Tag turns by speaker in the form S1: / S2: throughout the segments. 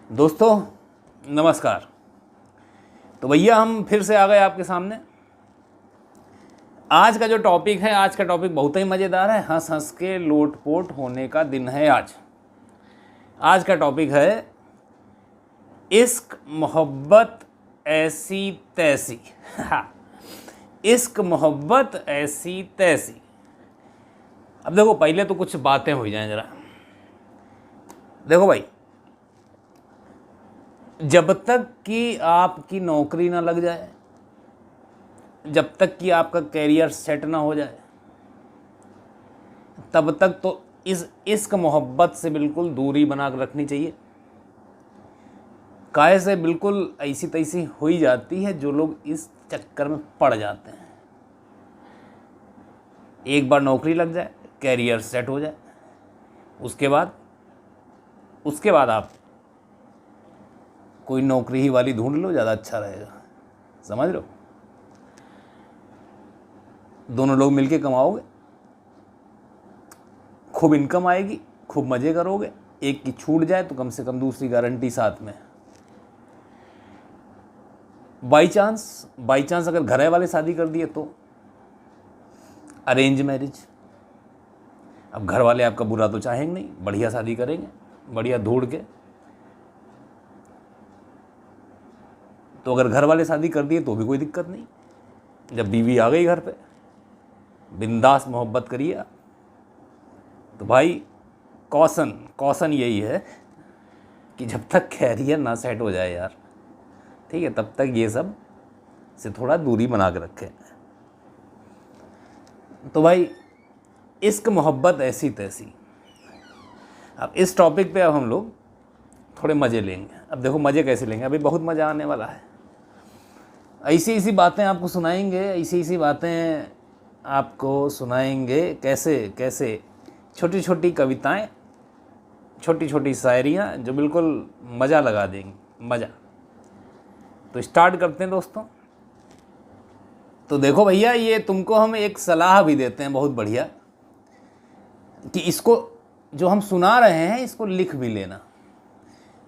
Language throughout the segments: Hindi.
S1: दोस्तों नमस्कार। तो भैया हम फिर से आ गए आपके सामने। आज का जो टॉपिक है, आज का टॉपिक बहुत ही मज़ेदार है। हंस हंस के लोटपोट होने का दिन है आज। आज का टॉपिक है इश्क मोहब्बत ऐसी तैसी। इश्क मोहब्बत ऐसी तैसी। अब देखो, पहले तो कुछ बातें हो जाएं जरा। देखो भाई, जब तक कि आपकी नौकरी ना लग जाए, जब तक कि आपका कैरियर सेट ना हो जाए, तब तक तो इस इश्क मोहब्बत से बिल्कुल दूरी बना कर रखनी चाहिए। काहे से बिल्कुल ऐसी तैसी हो ही जाती है जो लोग इस चक्कर में पड़ जाते हैं। एक बार नौकरी लग जाए, कैरियर सेट हो जाए, उसके बाद आप कोई नौकरी ही वाली ढूंढ लो, ज़्यादा अच्छा रहेगा। समझ लो, दोनों लोग मिलके कमाओगे, खूब इनकम आएगी, खूब मज़े करोगे। एक की छूट जाए तो कम से कम दूसरी गारंटी साथ में। बाई चांस अगर घरे वाले शादी कर दिए तो अरेंज मैरिज। अब घर वाले आपका बुरा तो चाहेंगे नहीं, बढ़िया शादी करेंगे, बढ़िया ढूंढ के। तो अगर घर वाले शादी कर दिए तो भी कोई दिक्कत नहीं। जब बीवी आ गई घर पे, बिंदास मोहब्बत करिए आप। तो भाई कौशन यही है कि जब तक कैरियर ना सेट हो जाए यार, ठीक है, तब तक ये सब से थोड़ा दूरी बना के रखें। तो भाई, इश्क मोहब्बत ऐसी तैसी। अब इस टॉपिक पे अब हम लोग थोड़े मज़े लेंगे। अब देखो मज़े कैसे लेंगे, अभी बहुत मज़ा आने वाला है। ऐसी बातें आपको सुनाएंगे, ऐसी बातें आपको सुनाएंगे। कैसे छोटी छोटी कविताएं, छोटी छोटी शायरियाँ जो बिल्कुल मज़ा लगा देंगी, मज़ा। तो स्टार्ट करते हैं दोस्तों। तो देखो भैया, ये तुमको हम एक सलाह भी देते हैं बहुत बढ़िया, कि इसको जो हम सुना रहे हैं इसको लिख भी लेना।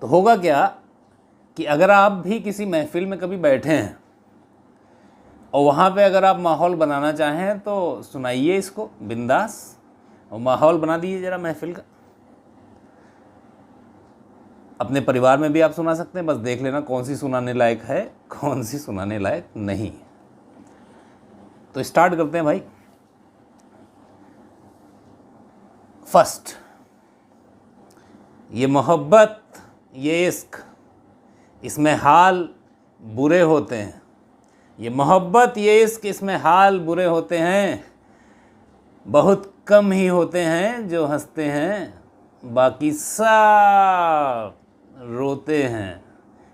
S1: तो होगा क्या कि अगर आप भी किसी महफिल में कभी बैठे हैं और वहाँ पे अगर आप माहौल बनाना चाहें तो सुनाइए इसको बिंदास, और माहौल बना दीजिए ज़रा महफिल का। अपने परिवार में भी आप सुना सकते हैं, बस देख लेना कौन सी सुनाने लायक है, कौन सी सुनाने लायक नहीं। तो स्टार्ट करते हैं भाई। फर्स्ट, ये मोहब्बत, ये इश्क, इसमें हाल बुरे होते हैं। ये मोहब्बत, ये इश्क, इसमें हाल बुरे होते हैं। बहुत कम ही होते हैं जो हंसते हैं, बाकी सब रोते हैं।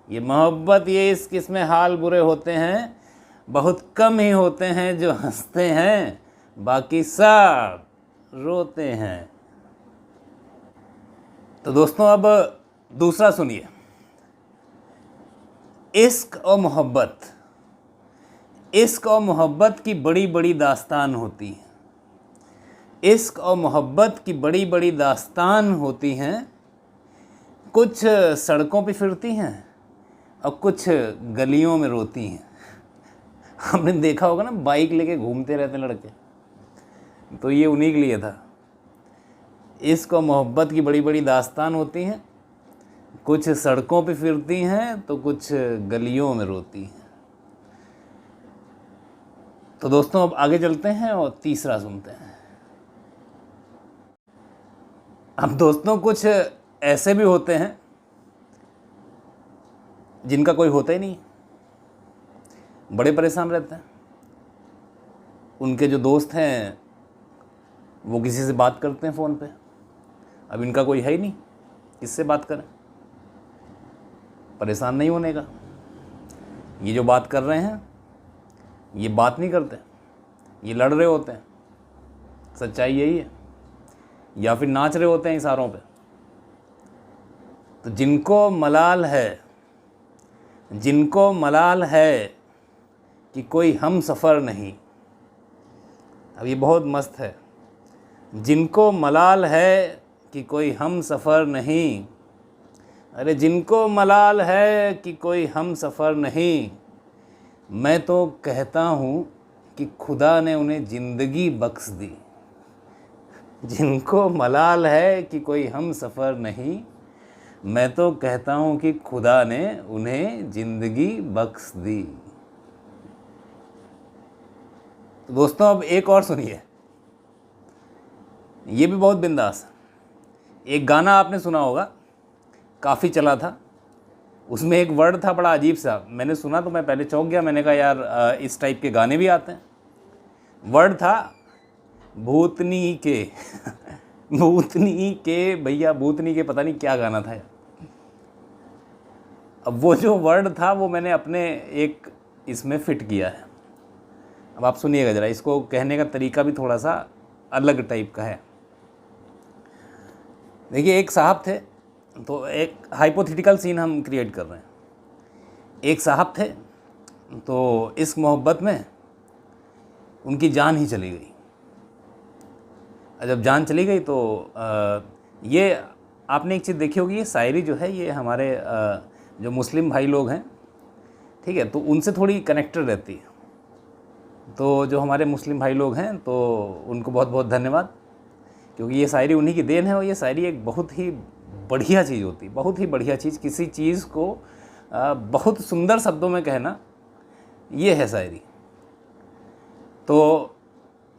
S1: ये मोहब्बत, ये इश्क, इसमें हाल बुरे होते हैं। बहुत कम ही होते हैं जो हंसते हैं, बाकी सब रोते हैं। तो दोस्तों अब दूसरा सुनिए। इश्क और मोहब्बत, इश्क और मोहब्बत की बड़ी बड़ी दास्तान होती है। इश्क और मोहब्बत की बड़ी बड़ी दास्तान होती हैं। कुछ सड़कों पे फिरती हैं और कुछ गलियों में रोती हैं। हमने देखा होगा ना, बाइक लेके घूमते रहते लड़के, तो ये उन्हीं के लिए था। इश्क और मोहब्बत की बड़ी बड़ी दास्तान होती हैं। कुछ सड़कों पे फिरती हैं तो कुछ गलियों में रोती हैं। तो दोस्तों अब आगे चलते हैं और तीसरा सुनते हैं। अब दोस्तों कुछ ऐसे भी होते हैं जिनका कोई होता ही नहीं, बड़े परेशान रहते हैं। उनके जो दोस्त हैं वो किसी से बात करते हैं फ़ोन पे, अब इनका कोई है ही नहीं, किससे बात करें। परेशान नहीं होने का। ये जो बात कर रहे हैं ये बात नहीं करते, ये लड़ रहे होते हैं। सच्चाई यही है। या फिर नाच रहे होते हैं इशारों पे। तो जिनको मलाल है कि कोई हम सफ़र नहीं। अब ये बहुत मस्त है। जिनको मलाल है कि कोई हम सफ़र नहीं, अरे जिनको मलाल है कि कोई हम सफ़र नहीं, मैं तो कहता हूँ कि खुदा ने उन्हें ज़िंदगी बख्श दी। जिनको मलाल है कि कोई हम सफ़र नहीं, मैं तो कहता हूँ कि खुदा ने उन्हें ज़िंदगी बख्श दी। तो दोस्तों अब एक और सुनिए, ये भी बहुत बिंदास। एक गाना आपने सुना होगा, काफ़ी चला था, उसमें एक वर्ड था बड़ा अजीब सा। मैंने सुना तो मैं पहले चौंक गया, मैंने कहा यार इस टाइप के गाने भी आते हैं। वर्ड था भूतनी के भूतनी के, भैया भूतनी के, पता नहीं क्या गाना था यार। अब वो जो वर्ड था वो मैंने अपने एक इसमें फिट किया है। अब आप सुनिएगा ज़रा, इसको कहने का तरीका भी थोड़ा सा अलग टाइप का है। देखिए एक साहब थे, तो एक हाइपोथेटिकल सीन हम क्रिएट कर रहे हैं। एक साहब थे, तो इश्क मोहब्बत में उनकी जान ही चली गई। जब जान चली गई तो ये आपने एक चीज़ देखी होगी, ये शायरी जो है ये हमारे जो मुस्लिम भाई लोग हैं, ठीक है, तो उनसे थोड़ी कनेक्टेड रहती है। तो जो हमारे मुस्लिम भाई लोग हैं तो उनको बहुत बहुत धन्यवाद, क्योंकि ये शायरी उन्हीं की देन है। और ये शायरी एक बहुत ही बढ़िया चीज़ होती है, बहुत ही बढ़िया चीज़। किसी चीज़ को बहुत सुंदर शब्दों में कहना, ये है शायरी। तो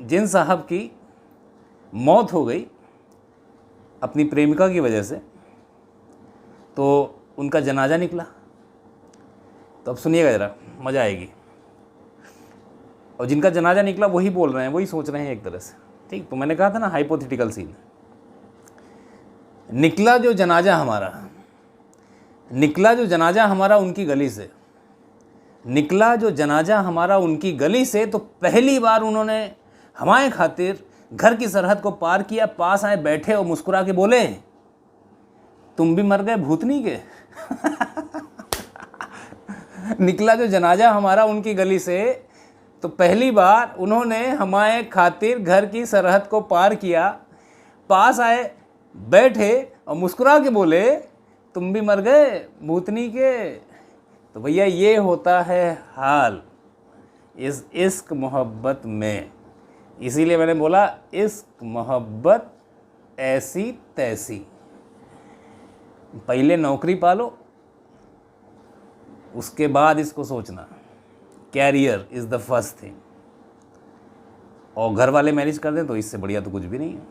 S1: जिन साहब की मौत हो गई अपनी प्रेमिका की वजह से, तो उनका जनाजा निकला। तो अब सुनिएगा ज़रा, मज़ा आएगी। और जिनका जनाजा निकला वही बोल रहे हैं, वही सोच रहे हैं एक तरह से, ठीक। तो मैंने कहा था ना हाइपोथेटिकल सीन। निकला जो जनाजा हमारा, निकला जो जनाजा हमारा उनकी गली से, निकला जो जनाजा हमारा उनकी गली से, तो पहली बार उन्होंने हमारे खातिर घर की सरहद को पार किया। पास आए, बैठे और मुस्कुरा के बोले, तुम भी मर गए भूतनी के निकला जो जनाजा हमारा उनकी गली से, तो पहली बार उन्होंने हमारे खातिर घर की सरहद को पार किया। पास आए, बैठे और मुस्कुरा के बोले, तुम भी मर गए भूतनी के। तो भैया ये होता है हाल इस इश्क मोहब्बत में। इसीलिए मैंने बोला इश्क मोहब्बत ऐसी तैसी। पहले नौकरी पालो, उसके बाद इसको सोचना। Career is the first thing. और घर वाले मैरिज कर दें तो इससे बढ़िया तो कुछ भी नहीं है।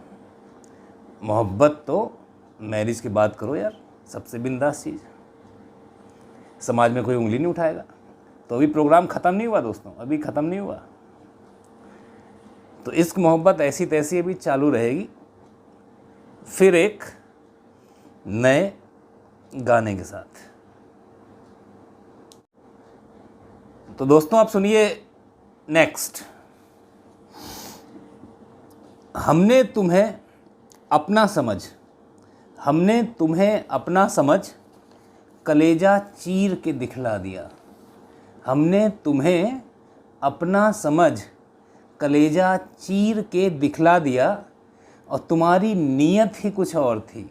S1: मोहब्बत तो मैरिज के बाद करो यार, सबसे बिंदास चीज़। समाज में कोई उंगली नहीं उठाएगा। तो अभी प्रोग्राम ख़त्म नहीं हुआ दोस्तों, अभी ख़त्म नहीं हुआ। तो इश्क मोहब्बत ऐसी तैसी अभी चालू रहेगी, फिर एक नए गाने के साथ। तो दोस्तों आप सुनिए नेक्स्ट। हमने तुम्हें अपना समझ, हमने तुम्हें अपना समझ कलेजा चीर के दिखला दिया। हमने तुम्हें अपना समझ कलेजा चीर के दिखला दिया, और तुम्हारी नीयत ही कुछ और थी।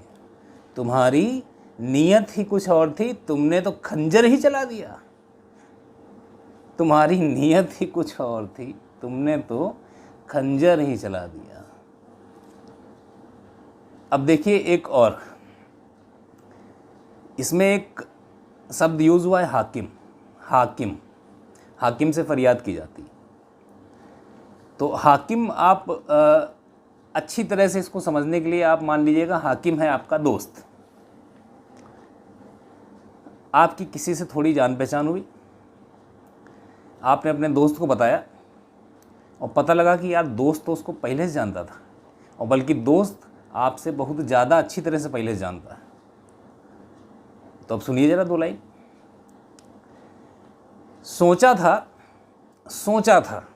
S1: तुम्हारी नीयत ही कुछ और थी, तुमने तो खंजर ही चला दिया। तुम्हारी नीयत ही कुछ और थी, तुमने तो खंजर ही चला दिया। अब देखिए एक और, इसमें एक शब्द यूज़ हुआ है हाकिम। हाकिम, हाकिम से फरियाद की जाती। तो हाकिम आप अच्छी तरह से इसको समझने के लिए आप मान लीजिएगा हाकिम है आपका दोस्त। आपकी किसी से थोड़ी जान पहचान हुई, आपने अपने दोस्त को बताया और पता लगा कि यार दोस्त तो उसको पहले से जानता था, और बल्कि दोस्त आपसे बहुत ज़्यादा अच्छी तरह से पहले से जानता है। तो अब सुनिए ज़रा दो लाइन। सोचा था सोचा था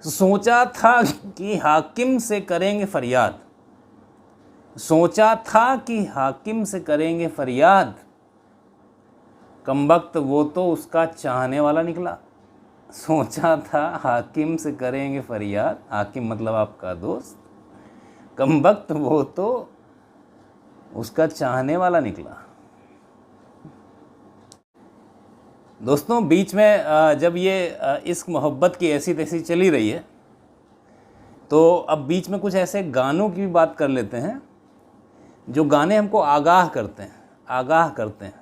S1: सोचा था कि हाकिम से करेंगे फरियाद। सोचा था कि हाकिम से करेंगे फरियाद, कमबख्त वो तो उसका चाहने वाला निकला। सोचा था हाकिम से करेंगे फरियाद, हाकिम मतलब आपका दोस्त, कमबख्त वो तो उसका चाहने वाला निकला। दोस्तों बीच में जब ये इश्क मोहब्बत की ऐसी तैसी चली रही है, तो अब बीच में कुछ ऐसे गानों की भी बात कर लेते हैं जो गाने हमको आगाह करते हैं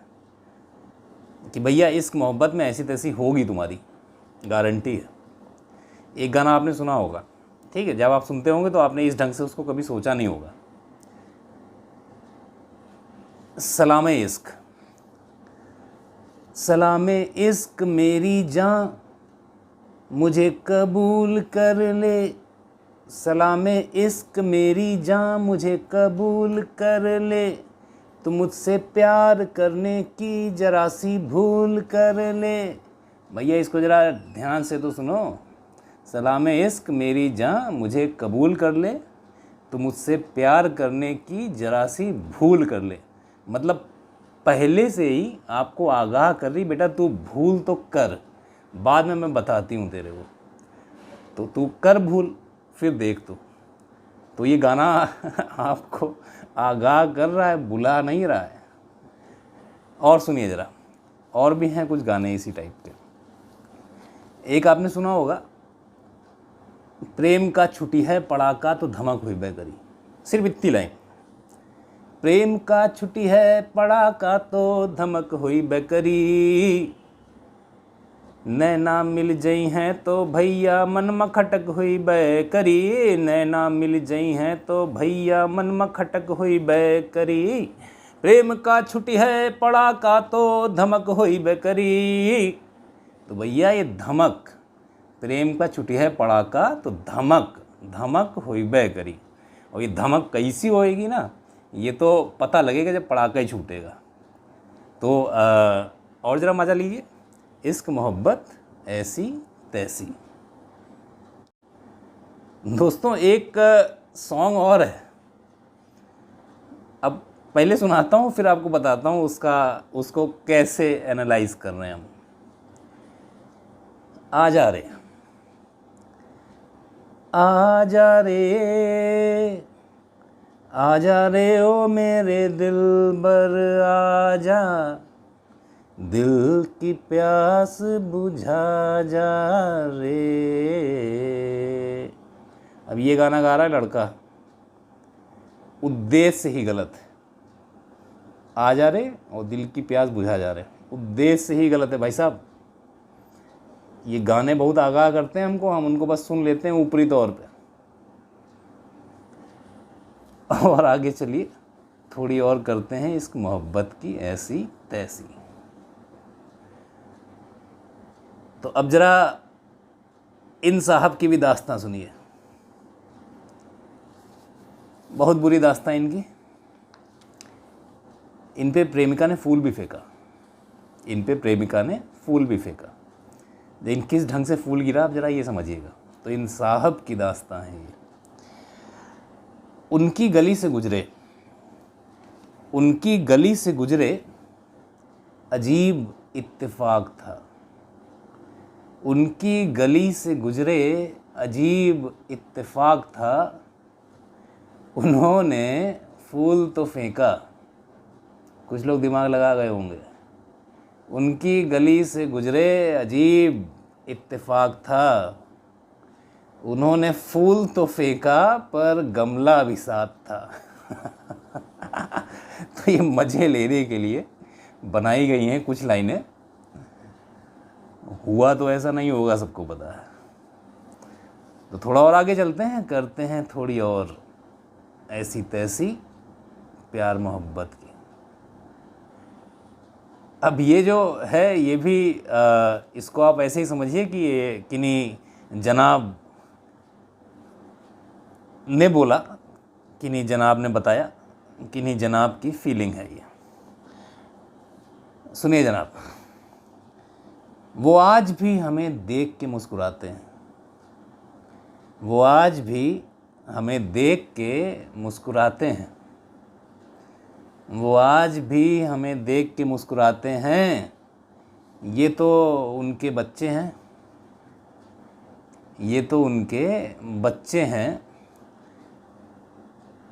S1: कि भैया इश्क मोहब्बत में ऐसी तैसी होगी, तुम्हारी गारंटी है। एक गाना आपने सुना होगा, ठीक है, जब आप सुनते होंगे तो आपने इस ढंग से उसको कभी सोचा नहीं होगा। सलामे इश्क, सलामे इश्क मेरी जान मुझे कबूल कर ले, सलामे इश्क मेरी जान मुझे कबूल कर ले, तू मुझसे प्यार करने की जरा सी भूल कर ले। भैया इसको ज़रा ध्यान से तो सुनो। सलामे इश्क मेरी जान मुझे कबूल कर ले, तू मुझसे प्यार करने की जरा सी भूल कर ले। मतलब पहले से ही आपको आगाह कर रही, बेटा तू भूल तो कर, बाद में मैं बताती हूँ तेरे को, तो तू कर भूल, फिर देख तो ये गाना आपको आगाह कर रहा है, बुला नहीं रहा है। और सुनिए ज़रा, और भी हैं कुछ गाने इसी टाइप के। एक आपने सुना होगा, प्रेम का छुट्टी है पड़ाका तो धमक हुई बेकरी। सिर्फ इतनी लाइन, प्रेम का छुट्टी है पड़ाका तो धमक हुई बेकरी, नैना मिल जई हैं तो भैया मन में खटक हुई बेकरी, नैना मिल जई हैं तो भैया मन में खटक हुई बेकरी, प्रेम का छुट्टी है पड़ाका तो धमक हुई बेकरी। तो भैया ये धमक, प्रेम का छुट्टी है पड़ाका तो धमक हुई बेकरी। और ये धमक कैसी होएगी ना, ये तो पता लगेगा जब पड़ाका ही छूटेगा। तो और ज़रा मज़ा लीजिए, इश्क मोहब्बत ऐसी तैसी। दोस्तों एक सॉन्ग और है, अब पहले सुनाता हूँ फिर आपको बताता हूँ उसको कैसे एनालाइज कर रहे हैं हम। आ जा रे आजा रे आजा रे ओ मेरे दिलबर आजा, दिल की प्यास बुझा जा रे। अब ये गाना गा रहा है लड़का, उद्देश्य ही गलत है। आ जा रे और दिल की प्यास बुझा जा रे, उद्देश्य ही गलत है भाई साहब। ये गाने बहुत आगाह करते हैं हमको, हम उनको बस सुन लेते हैं ऊपरी तौर पे। और आगे चलिए थोड़ी और करते हैं इस मोहब्बत की ऐसी तैसी। तो अब जरा इन साहब की भी दास्तां सुनिए, बहुत बुरी दास्तां इनकी। इन पे प्रेमिका ने फूल भी फेंका, इन पे प्रेमिका ने फूल भी फेंका। लेकिन किस ढंग से फूल गिरा आप जरा ये समझिएगा। तो इन साहब की दास्तां है ये। उनकी गली से गुजरे, उनकी गली से गुजरे अजीब इत्तेफाक था, उनकी गली से गुजरे अजीब इत्तेफाक था, उन्होंने फूल तो फेंका। कुछ लोग दिमाग लगा गए होंगे। उनकी गली से गुजरे अजीब इत्तेफाक था, उन्होंने फूल तो फेंका पर गमला भी साथ था। तो ये मज़े लेने के लिए बनाई गई हैं कुछ लाइनें। हुआ तो ऐसा नहीं होगा, सबको पता है। तो थोड़ा और आगे चलते हैं, करते हैं थोड़ी और ऐसी तैसी प्यार मोहब्बत की। अब ये जो है ये भी इसको आप ऐसे ही समझिए कि ये किन्हीं जनाब ने बोला, किन्हीं जनाब ने बताया, किन्हीं जनाब की फीलिंग है ये। सुनिए जनाब। वो आज भी हमें देख के मुस्कुराते हैं, वो आज भी हमें देख के मुस्कुराते हैं, वो आज भी हमें देख के मुस्कुराते हैं। ये तो उनके बच्चे हैं, ये तो उनके बच्चे हैं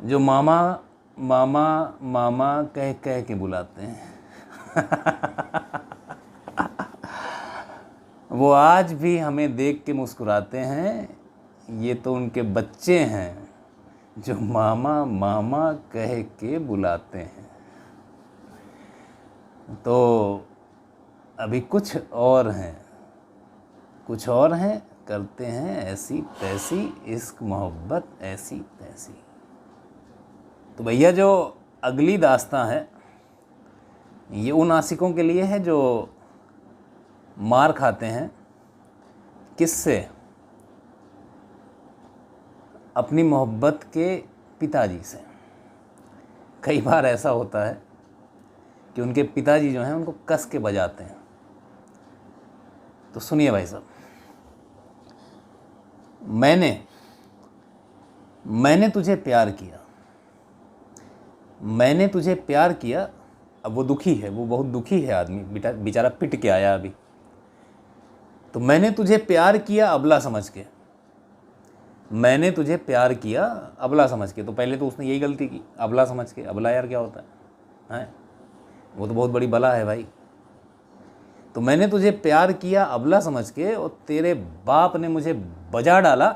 S1: जो मामा मामा मामा कह कह के बुलाते हैं। वो आज भी हमें देख के मुस्कुराते हैं, ये तो उनके बच्चे हैं जो मामा मामा कह के बुलाते हैं। तो अभी कुछ और हैं, करते हैं ऐसी तैसी इश्क मोहब्बत ऐसी तैसी। तो भैया जो अगली दास्तां है ये उन आशिकों के लिए है जो मार खाते हैं। किससे? अपनी मोहब्बत के पिताजी से। कई बार ऐसा होता है कि उनके पिताजी जो हैं उनको कस के बजाते हैं। तो सुनिए भाई साहब, मैंने तुझे प्यार किया, मैंने तुझे प्यार किया। अब वो दुखी है, वो बहुत दुखी है आदमी, बेचारा पिट के आया अभी। तो मैंने तुझे प्यार किया अबला समझ के, मैंने तुझे प्यार किया अबला समझ के। तो पहले तो उसने यही गलती की, अबला समझ के। अबला यार क्या होता है? वो तो बहुत बड़ी बला है भाई। तो मैंने तुझे प्यार किया अबला समझ के और तेरे बाप ने मुझे बजा डाला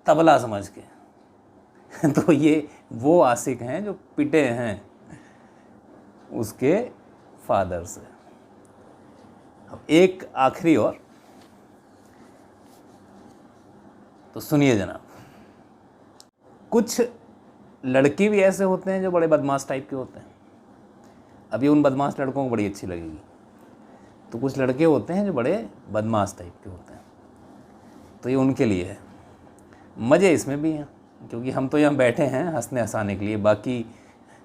S1: तबला समझ के। तो ये वो आशिक हैं जो पिटे हैं उसके फादर से। अब एक आखिरी और, तो सुनिए जनाब। कुछ लड़के भी ऐसे होते हैं जो बड़े बदमाश टाइप के होते हैं। अभी उन बदमाश लड़कों को बड़ी अच्छी लगेगी। तो कुछ लड़के होते हैं जो बड़े बदमाश टाइप के होते हैं, तो ये उनके लिए है। मज़े इसमें भी हैं क्योंकि हम तो यहाँ बैठे हैं हंसने हंसाने के लिए, बाकी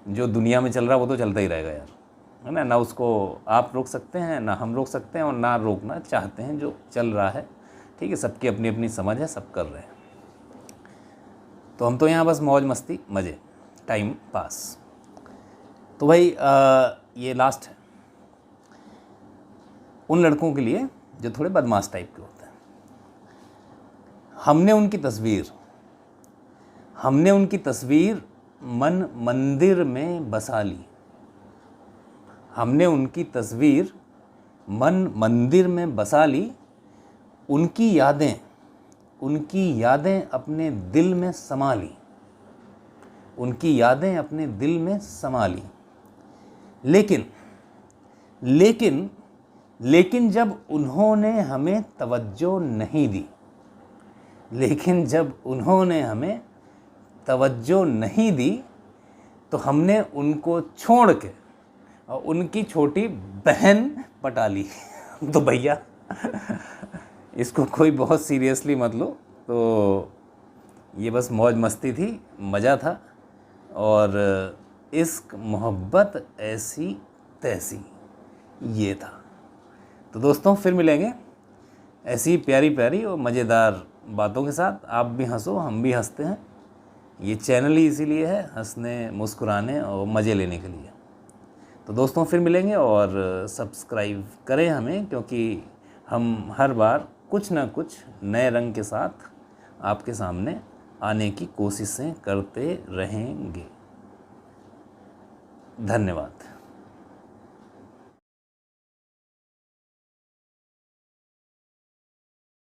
S1: जो दुनिया में चल रहा है वो तो चलता ही रहेगा यार, है ना। ना उसको आप रोक सकते हैं, ना हम रोक सकते हैं, और ना रोकना चाहते हैं। जो चल रहा है ठीक है, सबकी अपनी अपनी समझ है, सब कर रहे हैं। तो हम तो यहाँ बस मौज मस्ती, मज़े, टाइम पास। तो भाई ये लास्ट है उन लड़कों के लिए जो थोड़े बदमाश टाइप के होते हैं। हमने उनकी तस्वीर मन मंदिर में बसा ली। हमने उनकी तस्वीर मन मंदिर में बसा ली। उनकी यादें अपने दिल में समा ली। उनकी यादें अपने दिल में समा ली। लेकिन जब उन्होंने हमें तवज्जो नहीं दी, तो हमने उनको छोड़ के और उनकी छोटी बहन पटा ली। तो भैया इसको कोई बहुत सीरियसली मत लो। तो ये बस मौज मस्ती थी, मज़ा था, और इश्क मोहब्बत ऐसी तैसी ये था। तो दोस्तों फिर मिलेंगे ऐसी प्यारी प्यारी और मज़ेदार बातों के साथ। आप भी हंसो, हम भी हंसते हैं। ये चैनल ही इसीलिए है, हंसने, मुस्कुराने और मज़े लेने के लिए। तो दोस्तों फिर मिलेंगे, और सब्सक्राइब करें हमें, क्योंकि हम हर बार कुछ ना कुछ नए रंग के साथ आपके सामने आने की कोशिशें करते रहेंगे। धन्यवाद।